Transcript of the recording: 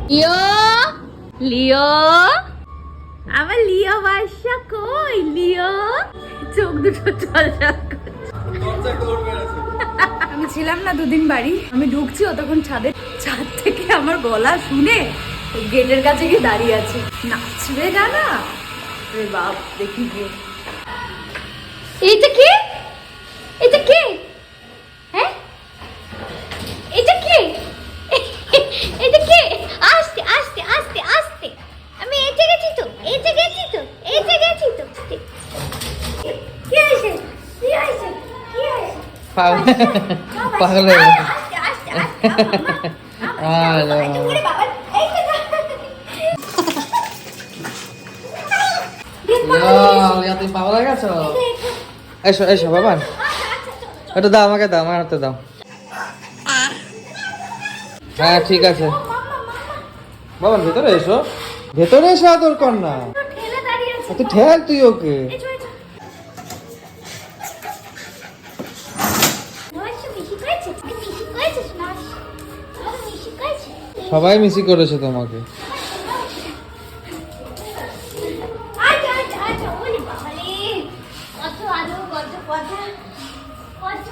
লিও লিও আমার লিও বাসা কই লিও চোখ দুটো চলচল আমি ছিলাম না দুদিন বাড়ি আমি ঢুকছি ও তখন ছাদ থেকে আমার গলা শুনে গেটের কাছে গিয়ে দাঁড়িয়ে আছে নাচবে না রে বাপ দেখি গিয়ে এইটা কি এটা কি হ্যাঁ এটা কি এটা কি আস্তে আস্তে আস্তে আস্তে আমি এটা গেছি তো কি হয়েছে কি হয়েছে কি হয়েছে পাগল হয়ে গেছে। আস্তে আস্তে আস্তে বাবা এই তুমি পাগল হয়ে গেছো। এসো এসো বাবা, এটা দাও আমাকে, দাও আমার হাতে দাও। হ্যাঁ ঠিক আছে বাবা, ভেতরে এসো, ভেতরে এসো, আদর কর না। ঠেলে দাঁড়িয়ে আছে তুই ঠেল তুই ওকে। সবাই মিসি করেছে তোমাকে। কত আদর কত কথা কত